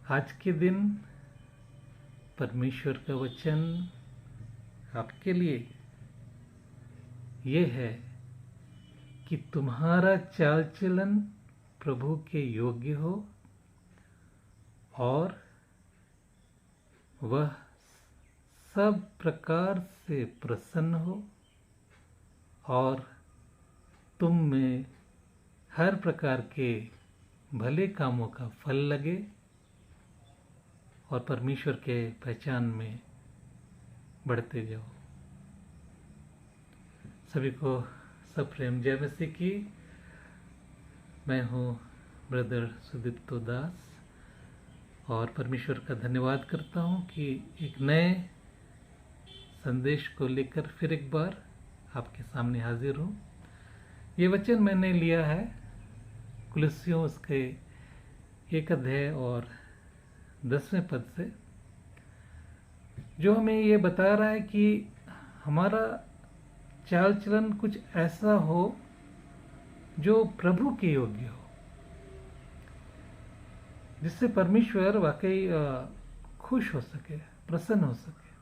आज के दिन परमेश्वर का वचन आपके लिए ये है कि तुम्हारा चाल चलन प्रभु के योग्य हो और वह सब प्रकार से प्रसन्न हो और तुम में हर प्रकार के भले कामों का फल लगे और परमेश्वर के पहचान में बढ़ते जाओ। सभी को सब प्रेम जय मसीह की। मैं हूँ ब्रदर सुदीप्तो दास और परमेश्वर का धन्यवाद करता हूँ कि एक नए संदेश को लेकर फिर एक बार आपके सामने हाजिर हूँ। ये वचन मैंने लिया है कुलस्सियों उसके 1 अध्याय और 10वें पद से, जो हमें ये बता रहा है कि हमारा चाल चलन कुछ ऐसा हो जो प्रभु के योग्य हो, जिससे परमेश्वर वाकई खुश हो सके, प्रसन्न हो सके।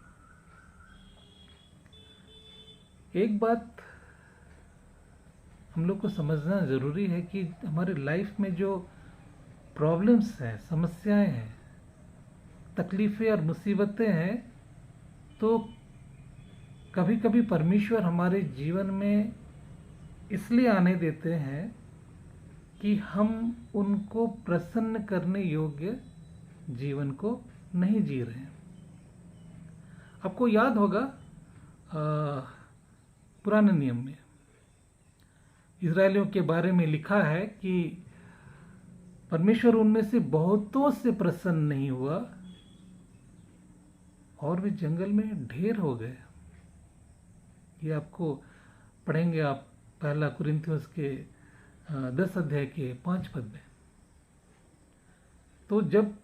एक बात हम लोग को समझना ज़रूरी है कि हमारे लाइफ में जो प्रॉब्लम्स हैं, समस्याएं हैं, तकलीफ़ें और मुसीबतें हैं, तो कभी कभी परमेश्वर हमारे जीवन में इसलिए आने देते हैं कि हम उनको प्रसन्न करने योग्य जीवन को नहीं जी रहे हैं। आपको याद होगा पुराने नियम में इजरायलियों के बारे में लिखा है कि परमेश्वर उनमें से बहुतों से प्रसन्न नहीं हुआ और वे जंगल में ढेर हो गए। ये आपको पढ़ेंगे आप 1 कुरिन्थियोस के 10 अध्याय के 5 पद में। तो जब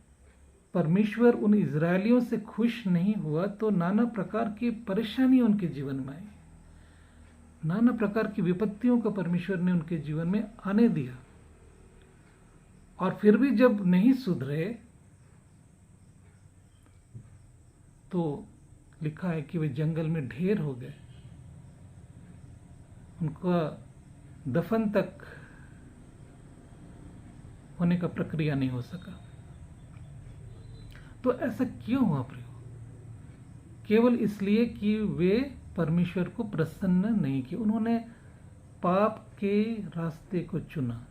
परमेश्वर उन इजरायलियों से खुश नहीं हुआ तो नाना प्रकार की परेशानी उनके जीवन में आई, नाना प्रकार की विपत्तियों को परमेश्वर ने उनके जीवन में आने दिया। और फिर भी जब नहीं सुधरे तो लिखा है कि वे जंगल में ढेर हो गए, उनका दफन तक होने का प्रक्रिया नहीं हो सका। तो ऐसा क्यों हुआ प्रियो? केवल इसलिए कि वे परमेश्वर को प्रसन्न नहीं किए। उन्होंने पाप के रास्ते को चुना,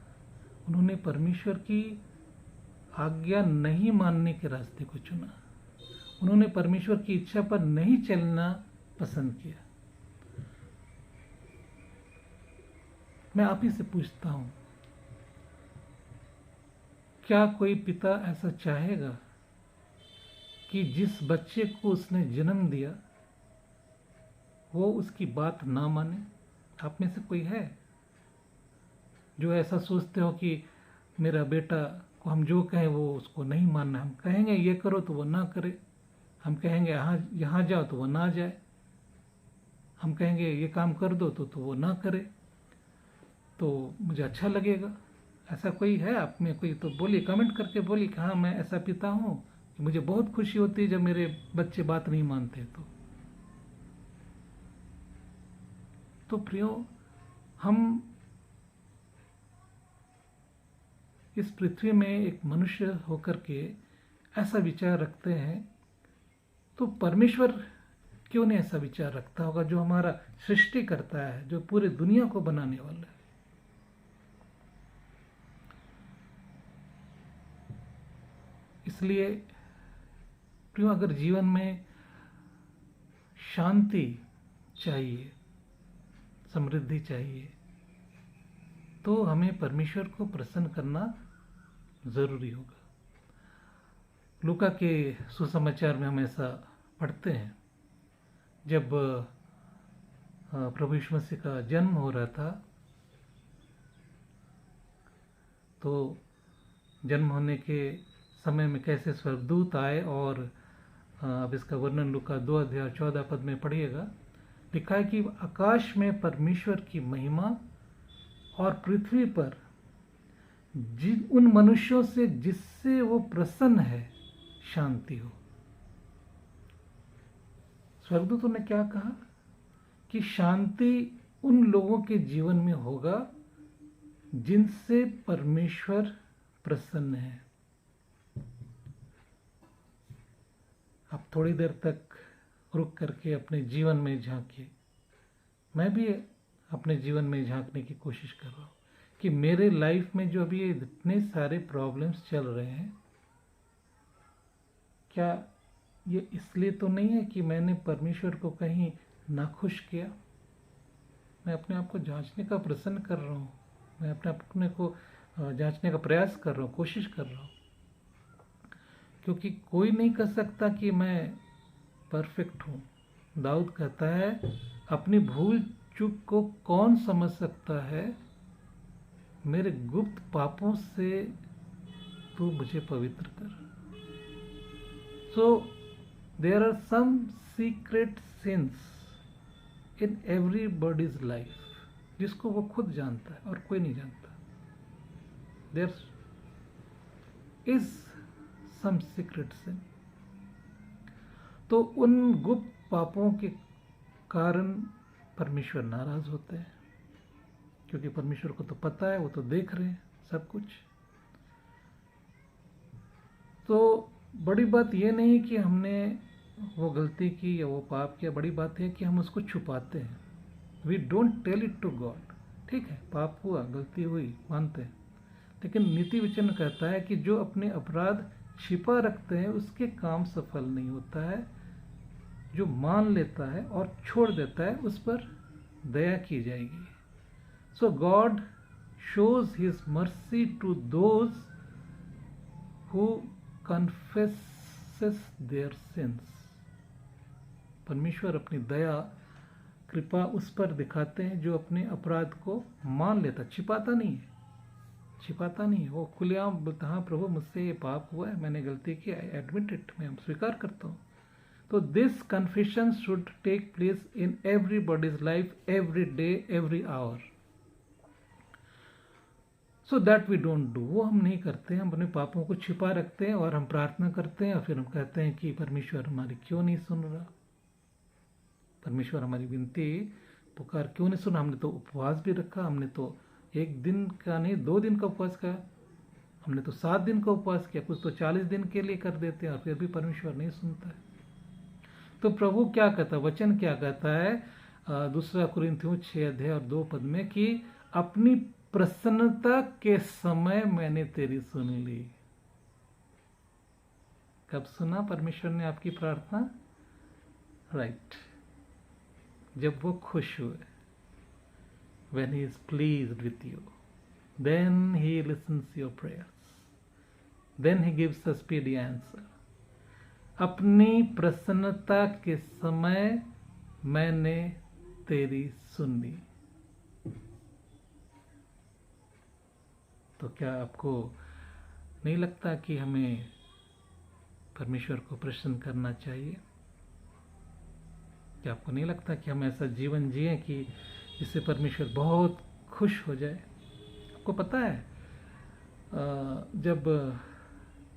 उन्होंने परमेश्वर की आज्ञा नहीं मानने के रास्ते को चुना, उन्होंने परमेश्वर की इच्छा पर नहीं चलना पसंद किया। मैं आप ही से पूछता हूं, क्या कोई पिता ऐसा चाहेगा कि जिस बच्चे को उसने जन्म दिया वो उसकी बात ना माने? आप में से कोई है जो ऐसा सोचते हो कि मेरा बेटा को हम जो कहें वो उसको नहीं मानना, हम कहेंगे ये करो तो वो ना करे, हम कहेंगे यहाँ जाओ तो वो ना जाए, हम कहेंगे ये काम कर दो तो वो ना करे, तो मुझे अच्छा लगेगा? ऐसा कोई है आप में कोई? तो बोलिए, कमेंट करके बोलिए कि हाँ मैं ऐसा पिता हूँ कि मुझे बहुत खुशी होती है जब मेरे बच्चे बात नहीं मानते। तो प्रियो, हम इस पृथ्वी में एक मनुष्य होकर के ऐसा विचार रखते हैं, तो परमेश्वर क्यों नहीं ऐसा विचार रखता होगा, जो हमारा सृष्टि करता है, जो पूरे दुनिया को बनाने वाला है। इसलिए प्रियो, अगर जीवन में शांति चाहिए, समृद्धि चाहिए, तो हमें परमेश्वर को प्रसन्न करना जरूरी होगा। लूका के सुसमाचार में हम ऐसा पढ़ते हैं, जब प्रभु यीशु मसीह का जन्म हो रहा था, तो जन्म होने के समय में कैसे स्वर्गदूत आए, और अब इसका वर्णन लूका 2 अध्याय 14 पद में पढ़िएगा। लिखा है कि आकाश में परमेश्वर की महिमा और पृथ्वी पर उन मनुष्यों से जिससे वो प्रसन्न है शांति हो। स्वर्गदूतों ने क्या कहा कि शांति उन लोगों के जीवन में होगा जिनसे परमेश्वर प्रसन्न है। आप थोड़ी देर तक रुक करके अपने जीवन में झांकिए। मैं भी अपने जीवन में झांकने की कोशिश कर रहा हूँ कि मेरे लाइफ में जो अभी इतने सारे प्रॉब्लम्स चल रहे हैं, क्या ये इसलिए तो नहीं है कि मैंने परमेश्वर को कहीं नाखुश किया? मैं अपने आप को जांचने का प्रयत्न कर रहा हूँ, मैं अपने को जांचने का प्रयास कर रहा हूँ, कोशिश कर रहा हूँ, क्योंकि कोई नहीं कह सकता कि मैं परफेक्ट हूँ। दाऊद कहता है, अपनी भूल चूक को कौन समझ सकता है, मेरे गुप्त पापों से तू मुझे पवित्र कर। So there are some secret sins in everybody's life, जिसको वो खुद जानता है और कोई नहीं जानता। There is some secret sin. तो उन गुप्त पापों के कारण परमेश्वर नाराज होते हैं, क्योंकि परमेश्वर को तो पता है, वो तो देख रहे हैं सब कुछ। तो बड़ी बात ये नहीं कि हमने वो गलती की या वो पाप किया, बड़ी बात है कि हम उसको छुपाते हैं। We don't tell it to God. ठीक है, पाप हुआ, गलती हुई, मानते हैं, लेकिन नीति वचन कहता है कि जो अपने अपराध छिपा रखते हैं उसके काम सफल नहीं होता है। जो मान लेता है और छोड़ देता है उस पर दया की जाएगी। So God shows his mercy to those who confesses their sins. परमेश्वर अपनी दया कृपा उस पर दिखाते हैं जो अपने अपराध को मान लेता, छिपाता नहीं है, छिपाता नहीं है। वो खुलेआम बोलता, हाँ प्रभु मुझसे ये पाप हुआ है, मैंने गलती की, आई एडमिट इट, मैं स्वीकार करता हूँ। तो this confession should take place in everybody's life, every day, every hour, so that we don't do. वो हम नहीं करते, हम अपने पापों को छिपा रखते हैं और हम प्रार्थना करते हैं और फिर हम कहते हैं कि परमेश्वर हमारी क्यों नहीं सुन रहा, परमेश्वर हमारी विनती पुकार क्यों नहीं सुना। हमने तो उपवास भी रखा, हमने तो एक दिन का नहीं 2 दिन का उपवास किया, हमने तो 7 दिन का उपवास किया, कुछ तो 40 दिन के लिए कर देते हैं और फिर भी परमेश्वर नहीं सुनता है। तो प्रभु क्या कहता है, वचन क्या कहता है 2 कुरिन्थियों 6:2 में कि अपनी प्रसन्नता के समय मैंने तेरी सुन ली। कब सुना परमेश्वर ने आपकी प्रार्थना? राइट, जब वो खुश हुए, when he is pleased with you, then he listens your prayers, then he gives a speedy answer. अपनी प्रसन्नता के समय मैंने तेरी सुन ली। तो क्या आपको नहीं लगता कि हमें परमेश्वर को प्रसन्न करना चाहिए? क्या आपको नहीं लगता कि हम ऐसा जीवन जिए कि जिससे परमेश्वर बहुत खुश हो जाए? आपको पता है जब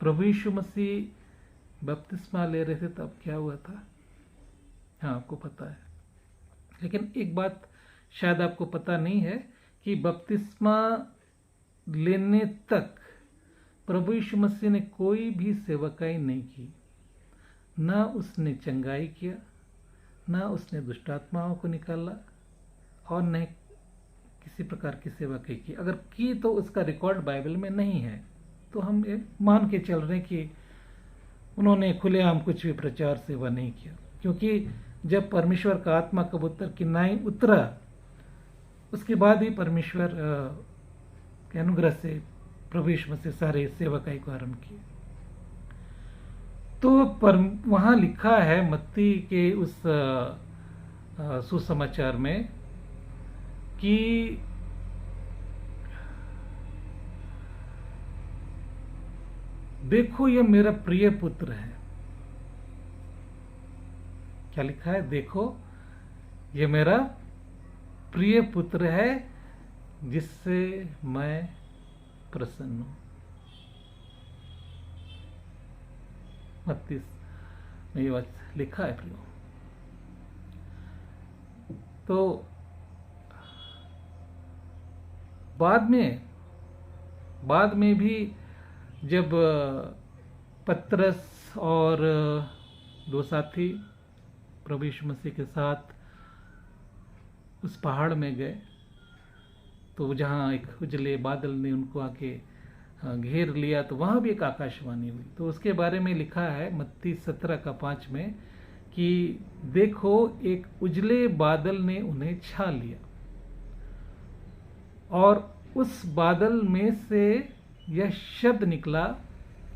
प्रभु यीशु मसीह बपतिस्मा ले रहे थे तब क्या हुआ था? हाँ, आपको पता है। लेकिन एक बात शायद आपको पता नहीं है कि बपतिस्मा लेने तक प्रभु यीशु मसीह ने कोई भी सेवकाई नहीं की। ना उसने चंगाई किया, ना उसने दुष्टात्माओं को निकाला और न किसी प्रकार की सेवकाई की। अगर की तो उसका रिकॉर्ड बाइबल में नहीं है। तो हम मान के चल रहे हैं कि उन्होंने खुलेआम कुछ भी प्रचार सेवा नहीं किया, क्योंकि जब परमेश्वर का आत्मा कबूतर की नाई उतरा उसके बाद ही परमेश्वर के अनुग्रह से प्रभु यीशु मसीह सारे सेवकाई को आरंभ किए। तो वहां लिखा है मत्ती के उस सुसमाचार में कि देखो ये मेरा प्रिय पुत्र है। क्या लिखा है? देखो ये मेरा प्रिय पुत्र है जिससे मैं प्रसन्न हूं। 32 में ये लिखा है प्रियो। तो बाद में भी जब पतरस और दो साथी प्रभु यीशु मसीह के साथ उस पहाड़ में गए, तो जहाँ एक उजले बादल ने उनको आके घेर लिया, तो वहाँ भी एक आकाशवाणी हुई। तो उसके बारे में लिखा है मत्ती 17:5 में कि देखो एक उजले बादल ने उन्हें छा लिया और उस बादल में से यह शब्द निकला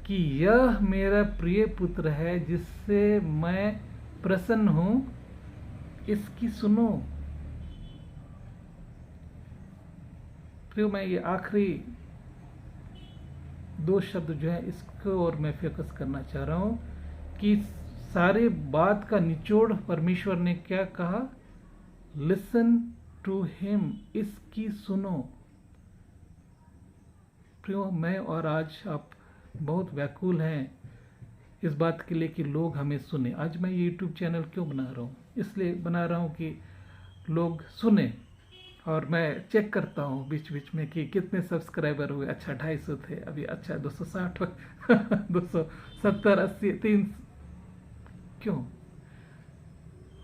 कि यह मेरा प्रिय पुत्र है जिससे मैं प्रसन्न हूं, इसकी सुनो। प्रियो, मैं ये आखिरी 2 शब्द जो है इसको और मैं फोकस करना चाह रहा हूं कि सारे बात का निचोड़ परमेश्वर ने क्या कहा, लिसन टू हिम, इसकी सुनो। प्रियो, मैं और आज आप बहुत व्याकुल हैं इस बात के लिए कि लोग हमें सुने। आज मैं ये यूट्यूब चैनल क्यों बना रहा हूँ? इसलिए बना रहा हूँ कि लोग सुने, और मैं चेक करता हूँ बीच बीच में कि कितने सब्सक्राइबर हुए। अच्छा 250 थे, अभी अच्छा 260 270 80 3। क्यों?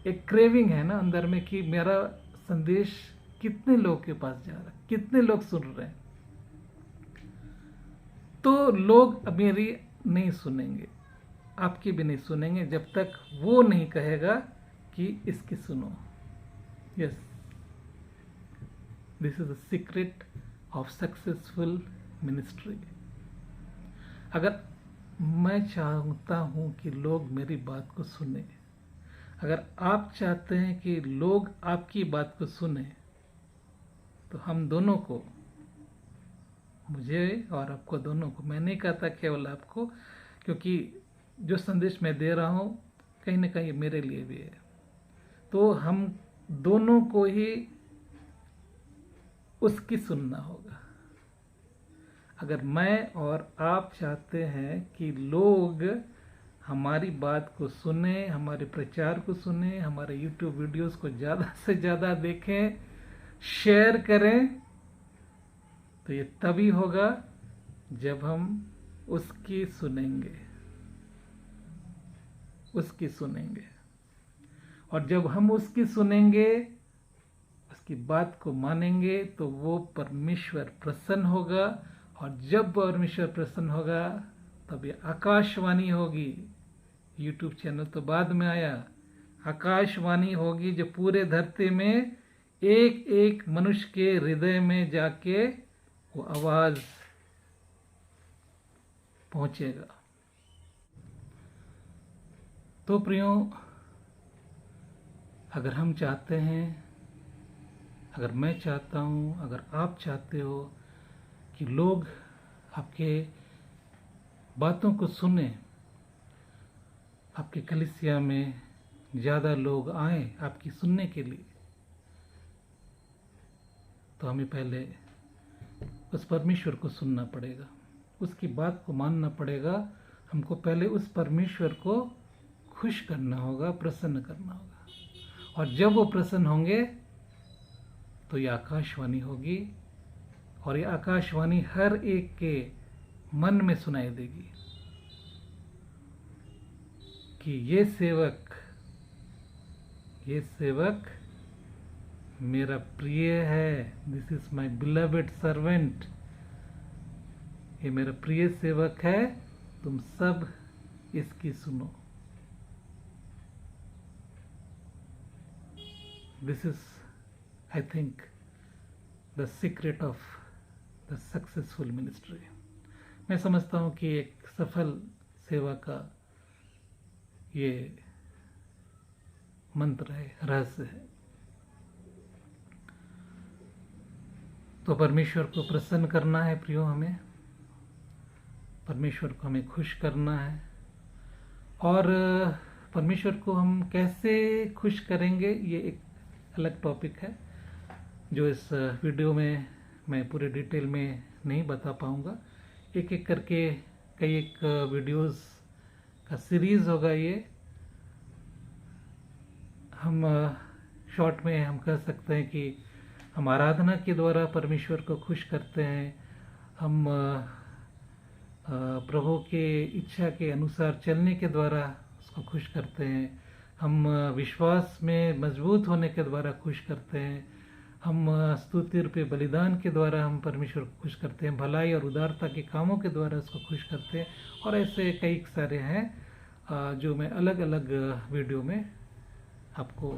एक क्रेविंग है ना अंदर में कि मेरा संदेश कितने लोग के पास जा रहा है, कितने लोग सुन रहे हैं। तो लोग मेरी नहीं सुनेंगे, आपकी भी नहीं सुनेंगे जब तक वो नहीं कहेगा कि इसकी सुनो। Yes, this is the secret of successful ministry. अगर मैं चाहता हूं कि लोग मेरी बात को सुने, अगर आप चाहते हैं कि लोग आपकी बात को सुने, तो हम दोनों को, मुझे और आपको दोनों को, मैं नहीं कहता केवल आपको, क्योंकि जो संदेश मैं दे रहा हूं कहीं ना कहीं मेरे लिए भी है, तो हम दोनों को ही उसकी सुनना होगा। अगर मैं और आप चाहते हैं कि लोग हमारी बात को सुने, हमारे प्रचार को सुने, हमारे YouTube वीडियोस को ज़्यादा से ज़्यादा देखें, शेयर करें, तो ये तभी होगा जब हम उसकी सुनेंगे, उसकी सुनेंगे। और जब हम उसकी सुनेंगे, उसकी बात को मानेंगे, तो वो परमेश्वर प्रसन्न होगा। और जब परमेश्वर प्रसन्न होगा तब ये आकाशवाणी होगी। YouTube चैनल तो बाद में आया, आकाशवाणी होगी जो पूरे धरती में एक एक मनुष्य के हृदय में जाके वो आवाज पहुंचेगा। तो प्रियो, अगर हम चाहते हैं, अगर मैं चाहता हूं, अगर आप चाहते हो कि लोग आपके बातों को सुने, आपके कलीसिया में ज़्यादा लोग आए आपकी सुनने के लिए, तो हमें पहले उस परमेश्वर को सुनना पड़ेगा, उसकी बात को मानना पड़ेगा। हमको पहले उस परमेश्वर को खुश करना होगा, प्रसन्न करना होगा। और जब वो प्रसन्न होंगे तो ये आकाशवाणी होगी, और ये आकाशवाणी हर एक के मन में सुनाई देगी कि ये सेवक मेरा प्रिय है, this is my beloved servant, ये मेरा प्रिय सेवक है, तुम सब इसकी सुनो। This is, I think, the secret of the successful ministry. मैं समझता हूं कि एक सफल सेवा का ये मंत्र है, रहस्य है। तो परमेश्वर को प्रसन्न करना है प्रियो, हमें परमेश्वर को हमें खुश करना है। और परमेश्वर को हम कैसे खुश करेंगे, ये एक अलग टॉपिक है जो इस वीडियो में मैं पूरे डिटेल में नहीं बता पाऊंगा। एक एक करके कई एक वीडियोस का सीरीज होगा ये। हम शॉर्ट में हम कह सकते हैं कि हम आराधना के द्वारा परमेश्वर को खुश करते हैं। हम प्रभु के इच्छा के अनुसार चलने के द्वारा उसको खुश करते हैं। हम विश्वास में मजबूत होने के द्वारा खुश करते हैं। हम स्तुति रूपी बलिदान के द्वारा हम परमेश्वर को खुश करते हैं। भलाई और उदारता के कामों के द्वारा उसको खुश करते हैं। और ऐसे कई सारे हैं जो मैं अलग अलग वीडियो में आपको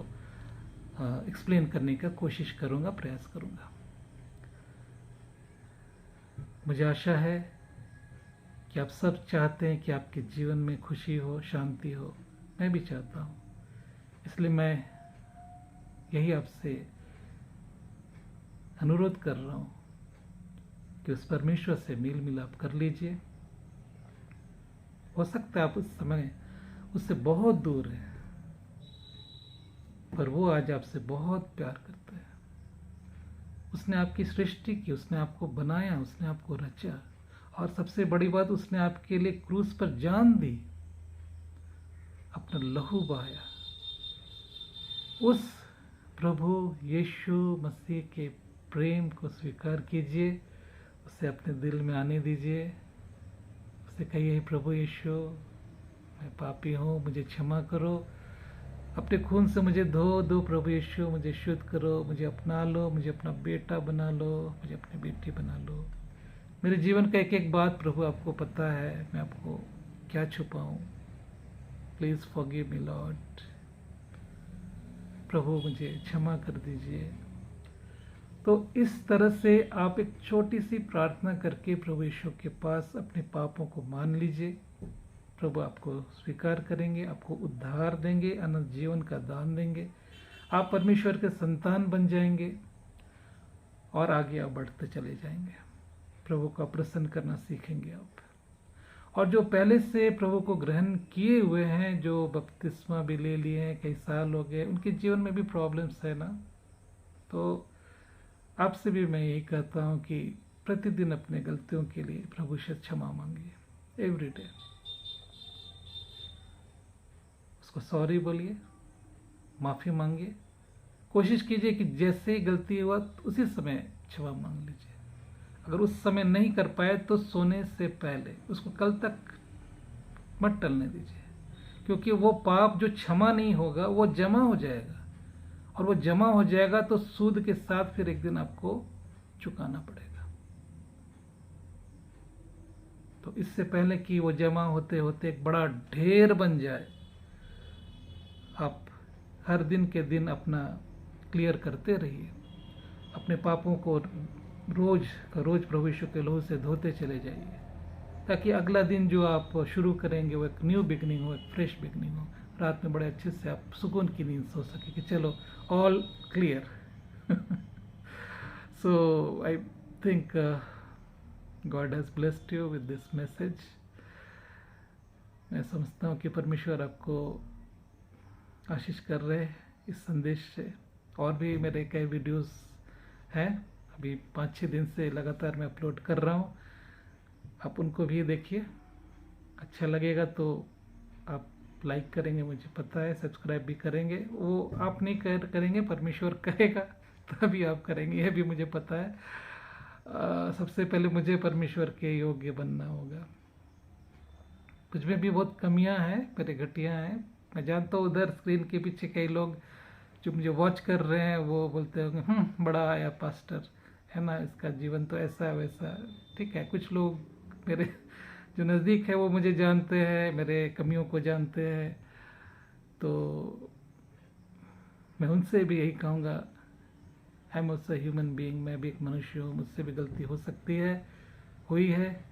एक्सप्लेन करने का कोशिश करूंगा, प्रयास करूंगा। मुझे आशा है कि आप सब चाहते हैं कि आपके जीवन में खुशी हो, शांति हो। मैं भी चाहता हूँ, इसलिए मैं यही आपसे अनुरोध कर रहा हूँ कि उस परमेश्वर से मेल मिलाप कर लीजिए। हो सकता है आप उस समय उससे बहुत दूर हैं, पर वो आज आपसे बहुत प्यार करता है। उसने आपकी सृष्टि की, उसने आपको बनाया, उसने आपको रचा, और सबसे बड़ी बात, उसने आपके लिए क्रूस पर जान दी, अपना लहू बहाया। उस प्रभु यीशु मसीह के प्रेम को स्वीकार कीजिए, उसे अपने दिल में आने दीजिए। उससे कहिए, प्रभु यीशु, मैं पापी हूँ, मुझे क्षमा करो, अपने खून से मुझे धो दो। प्रभु यीशु, मुझे शुद्ध करो, मुझे अपना लो, मुझे अपना बेटा बना लो, मुझे अपनी बेटी बना लो। मेरे जीवन का एक एक बात प्रभु आपको पता है, मैं आपको क्या छुपाऊं। Please forgive me Lord. प्रभु मुझे क्षमा कर दीजिए। तो इस तरह से आप एक छोटी सी प्रार्थना करके प्रभु यीशु के पास अपने पापों को मान लीजिए। प्रभु आपको स्वीकार करेंगे, आपको उद्धार देंगे, अनंत जीवन का दान देंगे। आप परमेश्वर के संतान बन जाएंगे और आगे आप बढ़ते चले जाएंगे। प्रभु को प्रसन्न करना सीखेंगे आप। और जो पहले से प्रभु को ग्रहण किए हुए हैं, जो बपतिस्मा भी ले लिए हैं, कई साल हो गए, उनके जीवन में भी प्रॉब्लम्स है ना, तो आपसे भी मैं यही कहता हूं कि प्रतिदिन अपने गलतियों के लिए प्रभु से क्षमा मांगिए। एवरी डे उसको सॉरी बोलिए, माफी मांगिए। कोशिश कीजिए कि जैसे ही गलती हुआ उसी समय क्षमा मांग लीजिए। अगर उस समय नहीं कर पाए तो सोने से पहले उसको कल तक मत टलने दीजिए, क्योंकि वो पाप जो क्षमा नहीं होगा वो जमा हो जाएगा, और वो जमा हो जाएगा तो सूद के साथ फिर एक दिन आपको चुकाना पड़ेगा। तो इससे पहले कि वो जमा होते होते एक बड़ा ढेर बन जाए, आप हर दिन के दिन अपना क्लियर करते रहिए। अपने पापों को रोज का रोज प्रभु यीशु के लहू से धोते चले जाइए, ताकि अगला दिन जो आप शुरू करेंगे वो एक न्यू बिगनिंग हो, एक फ्रेश बिगनिंग हो। रात में बड़े अच्छे से आप सुकून की नींद सो सके कि चलो all clear. So I think God has blessed you with this message. मैं समझता हूँ कि परमेश्वर आपको आशीष कर रहे हैं इस संदेश से। और भी मेरे कई वीडियोस हैं, अभी 5-6 दिन से लगातार मैं अपलोड कर रहा हूँ। आप उनको भी देखिए, अच्छा लगेगा तो आप लाइक करेंगे, मुझे पता है, सब्सक्राइब भी करेंगे। वो आप नहीं करेंगे, परमेश्वर करेगा तभी आप करेंगे, यह भी मुझे पता है। सबसे पहले मुझे परमेश्वर के योग्य बनना होगा। कुछ में भी बहुत कमियां हैं, मेरे घटियां हैं, मैं जानता हूँ। उधर स्क्रीन के पीछे कई लोग जो मुझे वॉच कर रहे हैं वो बोलते होंगे, बड़ा आया पास्टर है ना, इसका जीवन तो ऐसा है वैसा। ठीक है, कुछ लोग मेरे जो नज़दीक है वो मुझे जानते हैं, मेरे कमियों को जानते हैं, तो मैं उनसे भी यही कहूँगा, I am also human being, मैं भी एक मनुष्य हूँ, मुझसे भी गलती हो सकती है, हुई है,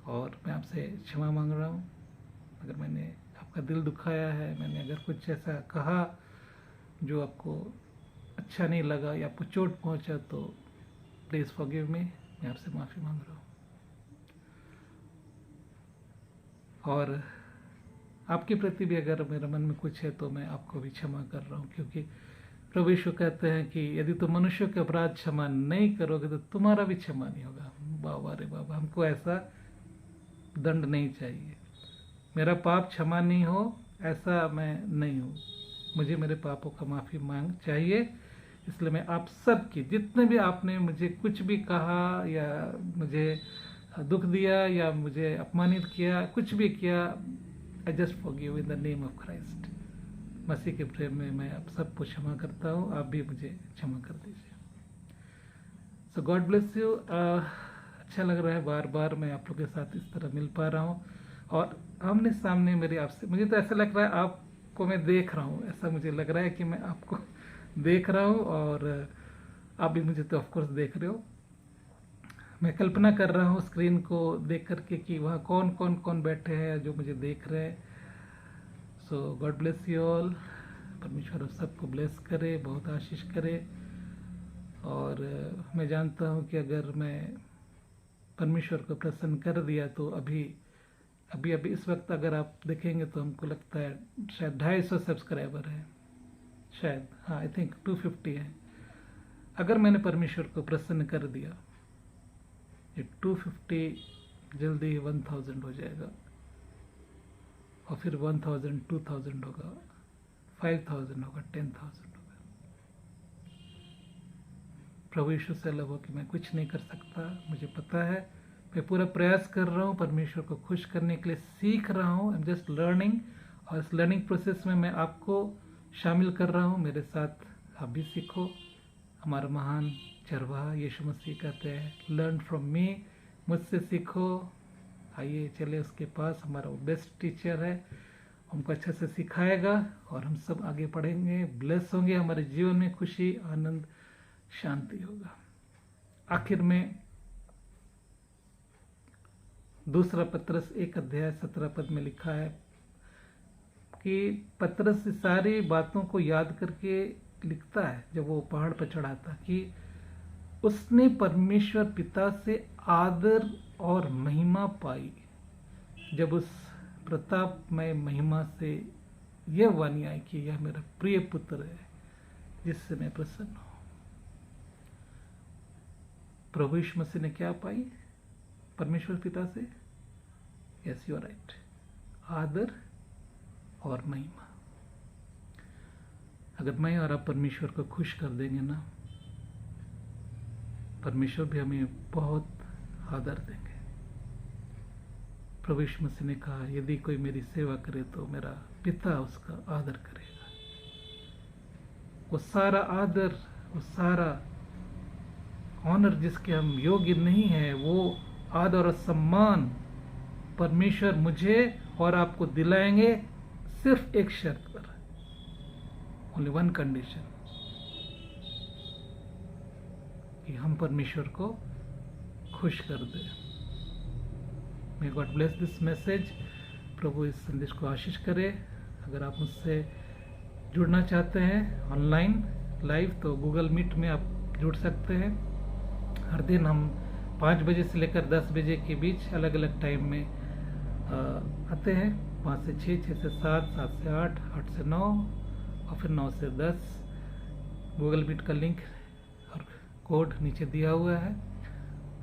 और मैं आपसे क्षमा मांग रहा हूँ अगर मैंने आपका दिल दुखाया है, मैंने अगर कुछ ऐसा कहा जो आपको अच्छा नहीं लगा या आपको चोट पहुंचा, तो प्लीज़ फॉरगिव मी, मैं आपसे माफ़ी मांग रहा हूँ। और आपके प्रति भी अगर मेरे मन में कुछ है तो मैं आपको भी क्षमा कर रहा हूँ, क्योंकि प्रभु यीशु कहते हैं कि यदि तुम मनुष्यों के अपराध क्षमा नहीं करोगे तो तुम्हारा भी क्षमा नहीं होगा। बाबा रे बाबा, हमको ऐसा दंड नहीं चाहिए। मेरा पाप क्षमा नहीं हो ऐसा मैं नहीं हूँ। मुझे मेरे पापों का माफ़ी मांग चाहिए। इसलिए मैं आप सब की, जितने भी आपने मुझे कुछ भी कहा या मुझे दुख दिया या मुझे अपमानित किया, कुछ भी किया, I just forgive in the name of Christ. मसीह के प्रेम में मैं आप सबको क्षमा करता हूँ, आप भी मुझे क्षमा कर दीजिए। सो गॉड ब्लेस यू। अच्छा लग रहा है, बार बार मैं आप लोग के साथ इस तरह मिल पा रहा हूँ और आमने सामने मेरे आपसे, मुझे तो ऐसा लग रहा है आपको मैं देख रहा हूँ, ऐसा मुझे लग रहा है कि मैं आपको देख रहा हूँ और आप भी मुझे तो ऑफकोर्स देख रहे हो। मैं कल्पना कर रहा हूँ स्क्रीन को देख करके कि वहाँ कौन कौन कौन बैठे हैं जो मुझे देख रहे हैं। सो गॉड ब्लेस यू ऑल। परमेश्वर सबको ब्लेस करे, बहुत आशीष करे। और मैं जानता हूँ कि अगर मैं परमेश्वर को प्रसन्न कर दिया तो अभी इस वक्त अगर आप देखेंगे तो हमको लगता है शायद 250 सब्सक्राइबर है, शायद, हाँ आई थिंक 250 है। अगर मैंने परमेश्वर को प्रसन्न कर दिया, ये 250 जल्दी 1000 हो जाएगा और फिर 1000 2000 होगा, 5000 होगा, 10,000 होगा। प्रभु यीशु से अलग हो कि मैं कुछ नहीं कर सकता, मुझे पता है। मैं पूरा प्रयास कर रहा हूँ परमेश्वर को खुश करने के लिए, सीख रहा हूँ, आई एम जस्ट लर्निंग। और इस लर्निंग प्रोसेस में मैं आपको शामिल कर रहा हूँ, मेरे साथ आप भी सीखो। हमारा महान चरवाहा यीशु मसीह कहते हैं, लर्न फ्रॉम मी, मुझसे सीखो। आइए चले उसके पास, हमारा वो बेस्ट टीचर है, हमको अच्छे से सिखाएगा और हम सब आगे बढ़ेंगे, ब्लेस होंगे, हमारे जीवन में खुशी, आनंद, शांति होगा। आखिर में 2 पत्रस 1 अध्याय 17 पद में लिखा है कि पत्रस सारी बातों को याद करके लिखता है जब वो पहाड़ पर चढ़ाता, कि उसने परमेश्वर पिता से आदर और महिमा पाई जब उस प्रतापमय महिमा से यह वाणी आई कि यह मेरा प्रिय पुत्र है जिससे मैं प्रसन्न हूं। प्रभु यीशु मसीह ने क्या पाई परमेश्वर पिता से? यस यू आर राइट, आदर और महिमा। अगर मैं और आप परमेश्वर को खुश कर देंगे ना, परमेश्वर भी हमें बहुत आदर देंगे। प्रभु यीशु मसीह ने कहा, यदि कोई मेरी सेवा करे तो मेरा पिता उसका आदर करेगा। वो सारा आदर, वो सारा ऑनर जिसके हम योग्य नहीं हैं, वो आदर और सम्मान परमेश्वर मुझे और आपको दिलाएंगे, सिर्फ एक शर्त पर, ओनली वन कंडीशन, कि हम परमेश्वर को खुश कर दें। May God bless this message. प्रभु इस संदेश को आशीष करे। अगर आप मुझसे जुड़ना चाहते हैं ऑनलाइन लाइव, तो गूगल मीट में आप जुड़ सकते हैं। हर दिन हम 5 बजे से लेकर 10 बजे के बीच अलग अलग टाइम में आते हैं, 5 से 6, 6 से 7, 7 से 8, 8 से 9 और फिर 9 से 10। गूगल मीट का लिंक और कोड नीचे दिया हुआ है,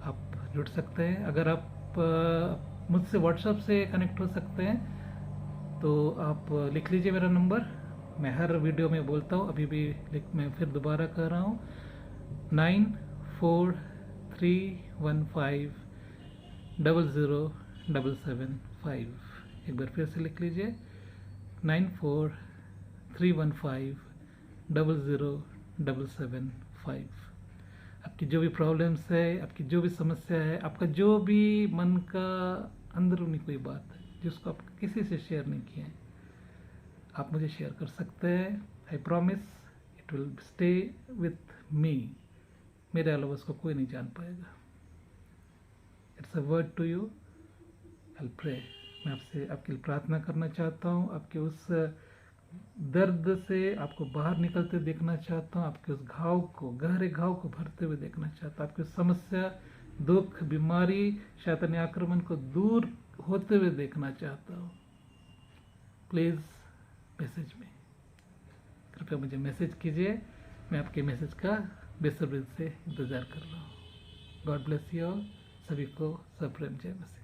आप जुड़ सकते हैं। अगर आप मुझसे व्हाट्सएप से कनेक्ट हो सकते हैं तो आप लिख लीजिए मेरा नंबर, मैं हर वीडियो में बोलता हूँ, अभी भी मैं फिर दोबारा कर रहा हूँ, 9431500775। एक बार फिर से लिख लीजिए, 9431500775। आपकी जो भी प्रॉब्लम्स है, आपकी जो भी समस्या है, आपका जो भी मन का अंदरूनी कोई बात है जिसको आप किसी से शेयर नहीं किए हैं, आप मुझे शेयर कर सकते हैं। I promise it will stay with me, मेरे अलावा उसको कोई नहीं जान पाएगा। It's a word to you, I pray. मैं आपसे आपके लिए प्रार्थना करना चाहता हूँ, आपके उस दर्द से आपको बाहर निकलते देखना चाहता हूँ, आपके उस घाव को, गहरे घाव को भरते हुए देखना चाहता हूँ, आपकी समस्या, दुख, बीमारी, शैतानी आक्रमण को दूर होते हुए देखना चाहता हूँ। प्लीज़ मैसेज में, कृपया मुझे मैसेज कीजिए, मैं आपके मैसेज का बेसब्री से इंतज़ार कर रहा हूँ। God bless you all. सभी को सब प्रेम, जय मसीह।